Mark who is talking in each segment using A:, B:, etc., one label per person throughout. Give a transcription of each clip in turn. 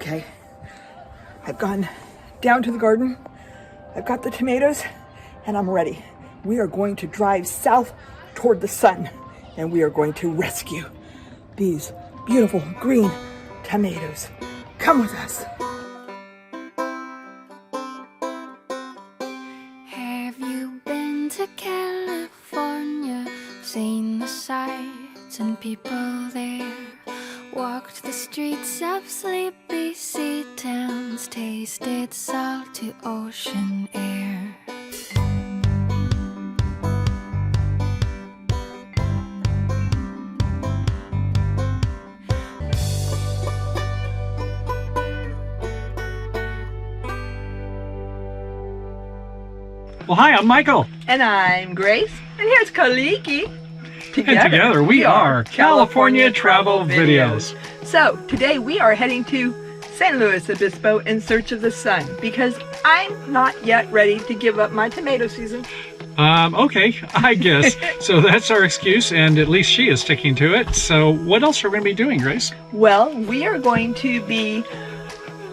A: Okay, I've gone down to the garden. I've got the tomatoes and I'm ready. We are going to drive south toward the sun and we are going to rescue these beautiful green tomatoes. Come with us.
B: Have you been to California? Seen the sights and people there? Walked the streets of sleepy sea towns, tasted salty ocean air.
C: Well, hi, I'm Michael.
A: And I'm Grace. And here's Kaliki.
C: Together we are California Travel Videos.
A: So today we are heading to San Luis Obispo in search of the sun because I'm not yet ready to give up my tomato season.
C: Okay, I guess. So that's our excuse, and at least she is sticking to it. So what else are we going to be doing, Grace?
A: Well, we are going to be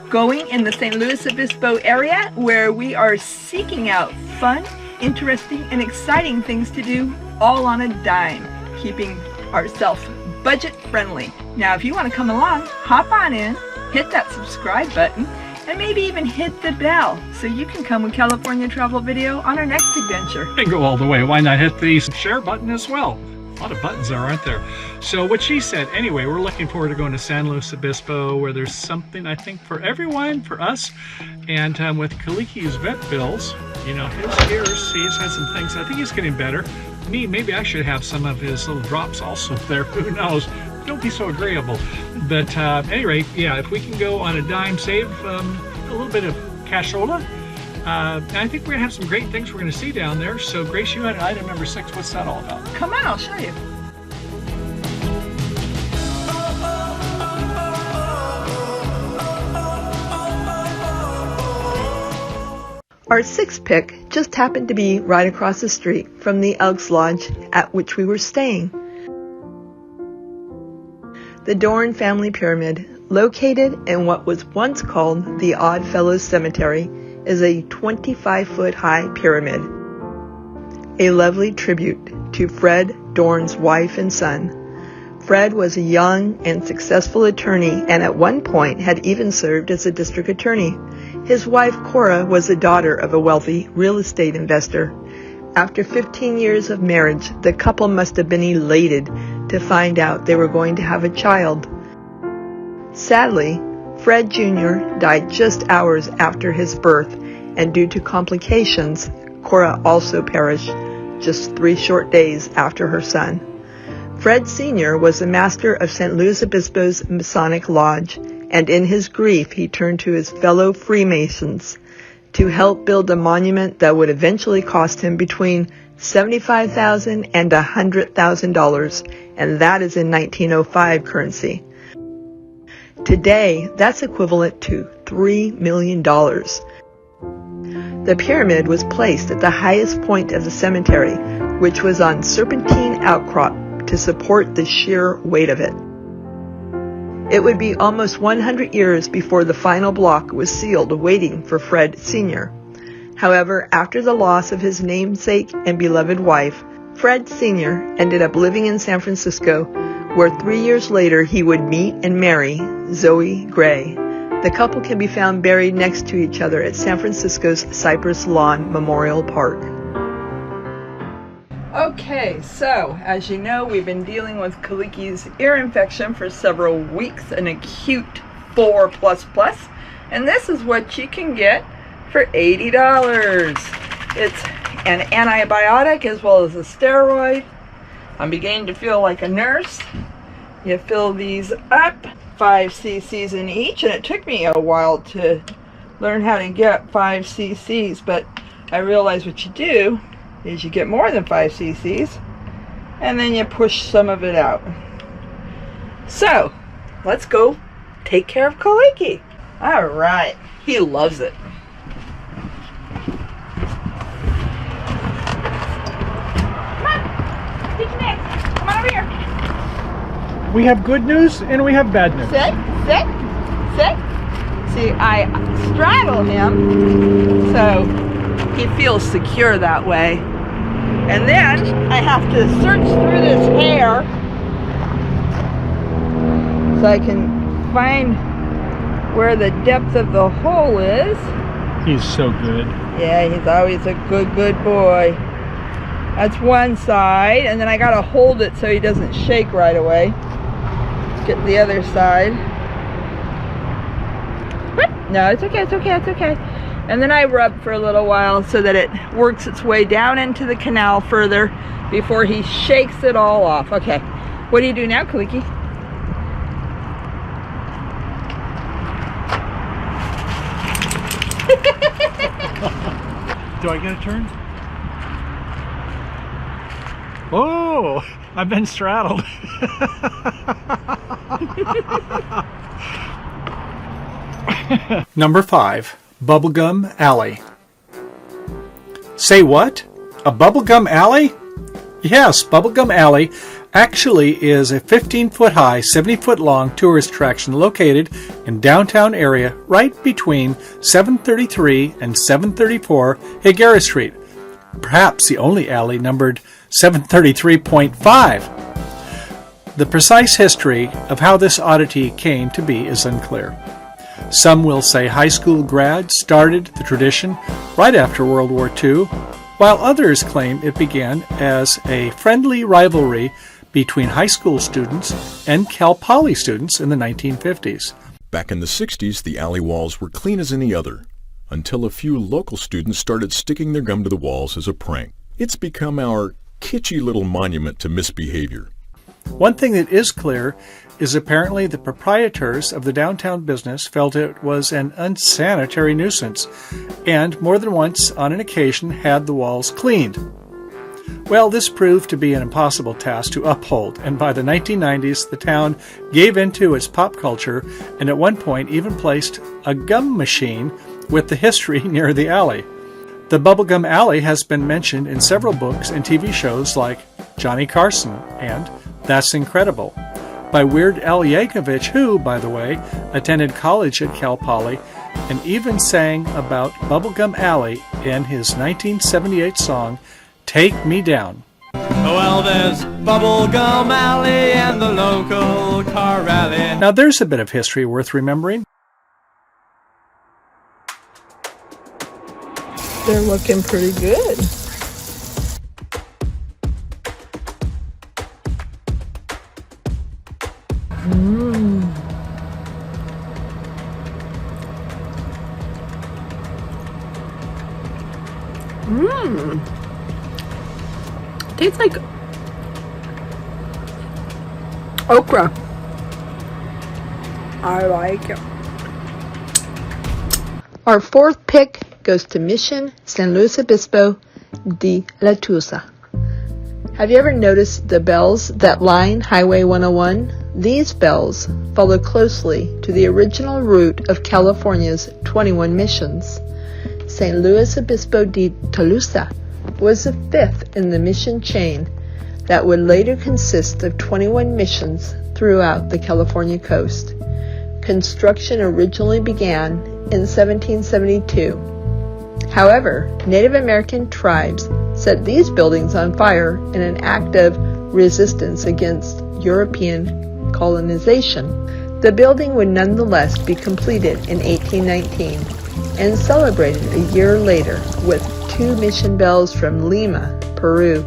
A: going in the San Luis Obispo area where we are seeking out fun, interesting, and exciting things to do all on a dime, keeping ourselves budget friendly. Now, if you want to come along, hop on in, hit that subscribe button, and maybe even hit the bell so you can come with California Travel Video on our next adventure.
C: And go all the way. Why not hit the share button as well? A lot of buttons there, aren't there? So what she said, anyway, we're looking forward to going to San Luis Obispo where there's something, I think, for everyone, for us. And with Kaliki's vet bills, you know, his ears, he's had some things. I think he's getting better. Maybe I should have some of his little drops also there. Who knows? Don't be so agreeable. But at any rate, yeah, if we can go on a dime, save a little bit of cashola. I think we're going to have some great things we're going to see down there. So, Grace, you had item number 6. What's that all about?
A: Come on, I'll show you. Our sixth pick just happened to be right across the street from the Elks Lodge at which we were staying. The Dorn family pyramid, located in what was once called the Odd Fellows Cemetery, is a 25-foot high pyramid. A lovely tribute to Fred Dorn's wife and son. Fred was a young and successful attorney and at one point had even served as a district attorney. His wife, Cora, was the daughter of a wealthy real estate investor. After 15 years of marriage, the couple must have been elated to find out they were going to have a child. Sadly, Fred Jr. died just hours after his birth, and due to complications, Cora also perished just 3 short days after her son. Fred Sr. was the master of San Luis Obispo's Masonic Lodge, and in his grief he turned to his fellow Freemasons to help build a monument that would eventually cost him between $75,000 and $100,000, and that is in 1905 currency. Today, that's equivalent to $3 million. The pyramid was placed at the highest point of the cemetery, which was on serpentine outcrop to support the sheer weight of it. It would be almost 100 years before the final block was sealed waiting for Fred Sr. However, after the loss of his namesake and beloved wife, Fred Sr. ended up living in San Francisco, where 3 years later he would meet and marry Zoe Gray. The couple can be found buried next to each other at San Francisco's Cypress Lawn Memorial Park. Okay, so as you know, we've been dealing with Kaliki's ear infection for several weeks, an acute 4++, and this is what you can get for $80. It's an antibiotic as well as a steroid. I'm beginning to feel like a nurse. You fill these up, 5 cc's in each, and it took me a while to learn how to get 5 cc's, but I realized what you do is you get more than 5 cc's and then you push some of it out. So let's go take care of Kaliki. All right, he loves it. Come on, take your mix. Come on over here.
C: We have good news and we have bad news.
A: Sit, sit, sit. See, I straddle him so he feels secure that way. And then I have to search through this hair so I can find where the depth of the hole is.
C: He's so good.
A: Yeah, he's always a good boy. That's one side, and then I gotta hold it so he doesn't shake right away. Get the other side. No, it's okay, it's okay, it's okay. And then I rub for a little while so that it works its way down into the canal further before he shakes it all off. Okay, what do you do now, Kaliki?
C: Do I get a turn? Oh, I've been straddled. Number 5, Bubblegum Alley. Say what? A Bubblegum Alley? Yes, Bubblegum Alley actually is a 15-foot high, 70-foot long tourist attraction located in downtown area right between 733 and 734 Higuera Street. Perhaps the only alley numbered 733.5. The precise history of how this oddity came to be is unclear. Some will say high school grads started the tradition right after World War II, while others claim it began as a friendly rivalry between high school students and Cal Poly students in the 1950s.
D: Back in the 60s, the alley walls were clean as any other, until a few local students started sticking their gum to the walls as a prank. It's become our kitschy little monument to misbehavior.
C: One thing that is clear is apparently the proprietors of the downtown business felt it was an unsanitary nuisance, and more than once on an occasion had the walls cleaned. Well, this proved to be an impossible task to uphold, and by the 1990s the town gave into its pop culture and at one point even placed a gum machine with the history near the alley. The Bubblegum Alley has been mentioned in several books and TV shows like Johnny Carson and That's Incredible, by Weird Al Yankovic, who, by the way, attended college at Cal Poly and even sang about Bubblegum Alley in his 1978 song, Take Me Down.
E: Well, there's Bubblegum Alley and the local car rally.
C: Now there's a bit of history worth remembering.
A: They're looking pretty good. Tastes like okra. I like it. Our fourth pick goes to Mission San Luis Obispo de la Tusa. Have you ever noticed the bells that line Highway 101? These bells follow closely to the original route of California's 21 missions. San Luis Obispo de Tolosa was the fifth in the mission chain that would later consist of 21 missions throughout the California coast. Construction originally began in 1772. However, Native American tribes set these buildings on fire in an act of resistance against European colonization. The building would nonetheless be completed in 1819 and celebrated a year later with 2 mission bells from Lima, Peru.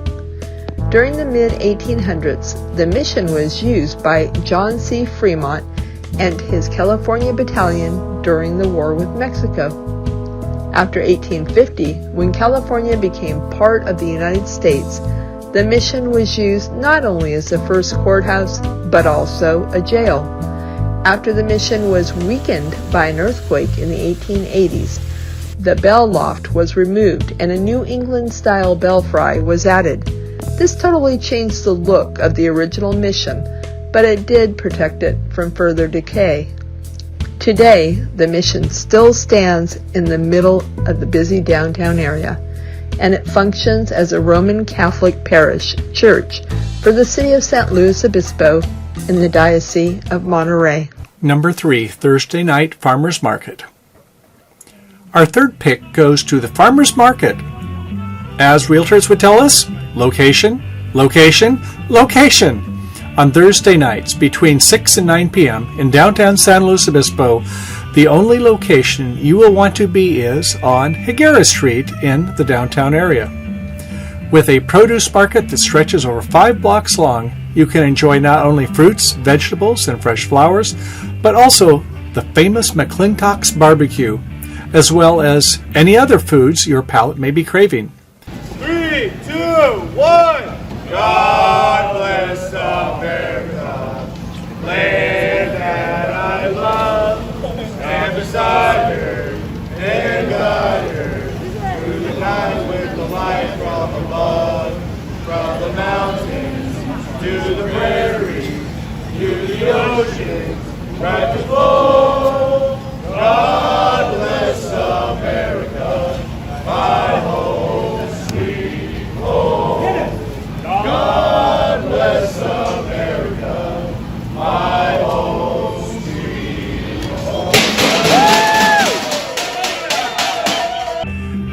A: During the mid-1800s, the mission was used by John C. Fremont and his California Battalion during the war with Mexico. After 1850, when California became part of the United States, the mission was used not only as the first courthouse, but also a jail. After the mission was weakened by an earthquake in the 1880s, the bell loft was removed and a New England-style belfry was added. This totally changed the look of the original mission, but it did protect it from further decay. Today, the mission still stands in the middle of the busy downtown area, and it functions as a Roman Catholic parish church for the city of San Luis Obispo in the Diocese of Monterey.
C: Number 3, Thursday night farmers market. Our third pick goes to the farmers market. As realtors would tell us, location, location, location. On Thursday nights between 6 and 9 p.m. in downtown San Luis Obispo, the only location you will want to be is on Higuera Street in the downtown area. With a produce market that stretches over 5 blocks long, you can enjoy not only fruits, vegetables, and fresh flowers, but also the famous McClintock's barbecue, as well as any other foods your palate may be craving.
E: 3, 2, 1. God bless America, land that I love, and beside her and guide her through the night with the light from above, from the mountains to the prairie, to the ocean, right to flow. God bless America, my home, sweet home. God bless America, my home, sweet home.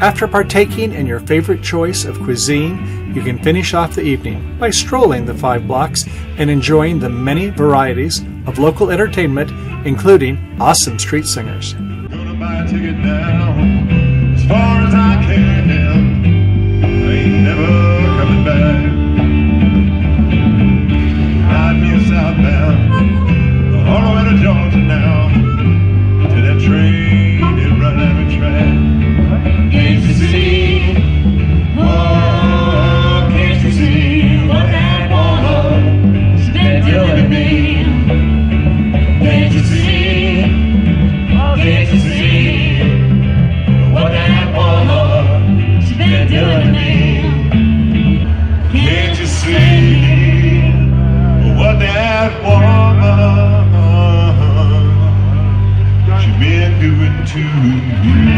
C: After partaking in your favorite choice of cuisine, you can finish off the evening by strolling the 5 blocks and enjoying the many varieties of local entertainment, including awesome street singers.
E: Gonna buy a ticket now, as far as I can. I ain't never coming back. Ride me southbound, all the way to Georgia now, to that train it run out of track. Can't you see? Oh, can't you see what that woman's been doing to me? Can't you see? Can't you see what that woman's been doing to me? Can't you see what that woman she's been doing to me?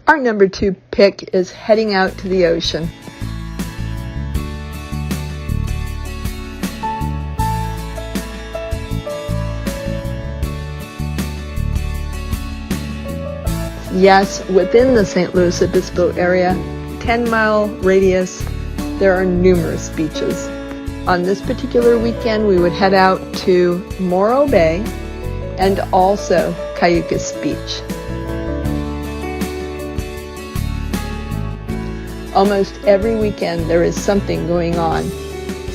A: Our number 2 pick is heading out to the ocean. Yes, within the San Luis Obispo area, 10-mile radius, there are numerous beaches. On this particular weekend, we would head out to Morro Bay and also Cayucas Beach. Almost every weekend there is something going on.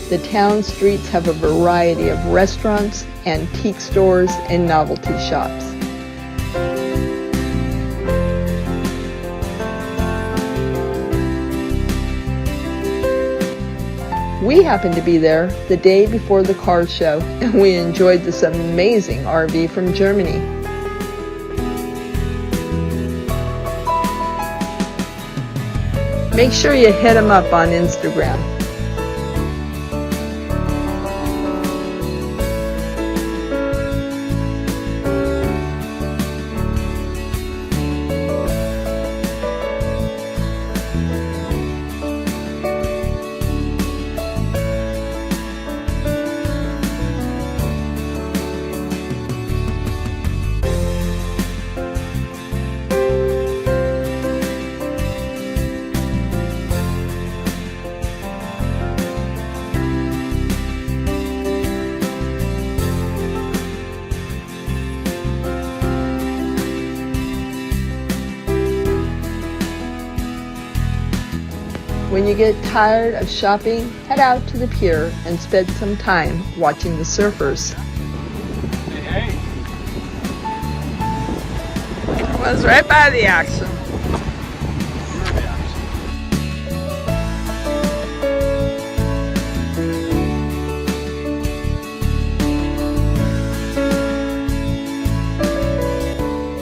A: The town streets have a variety of restaurants, antique stores, and novelty shops. We happened to be there the day before the car show, and we enjoyed this amazing RV from Germany. Make sure you hit them up on Instagram. When you get tired of shopping, head out to the pier and spend some time watching the surfers.
C: Hey.
A: Was right by the action.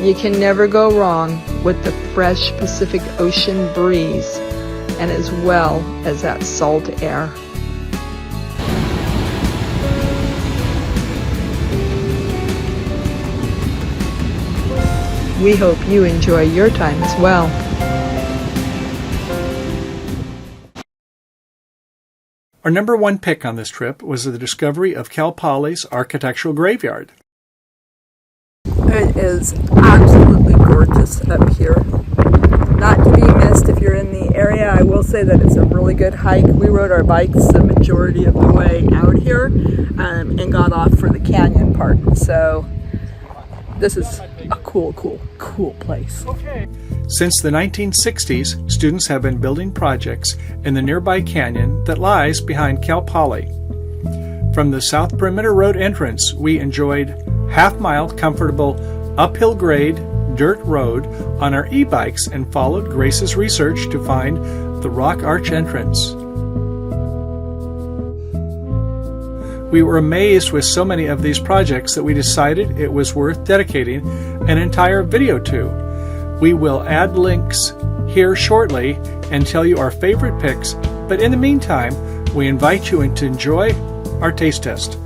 A: You can never go wrong with the fresh Pacific Ocean breeze. and as well as that salt air. We hope you enjoy your time as well.
C: Our number one pick on this trip was the discovery of Cal Poly's architectural graveyard.
A: It is absolutely gorgeous up here. Not to be missed if you're in the area. I will say that it's a really good hike. We rode our bikes the majority of the way out here and got off for the canyon part. So this is a cool place.
C: Since the 1960s, students have been building projects in the nearby canyon that lies behind Cal Poly. From the South Perimeter Road entrance, we enjoyed half-mile comfortable uphill grade dirt road on our e-bikes and followed Grace's research to find the rock arch entrance. We were amazed with so many of these projects that we decided it was worth dedicating an entire video to. We will add links here shortly and tell you our favorite picks, but in the meantime, we invite you to enjoy our taste test.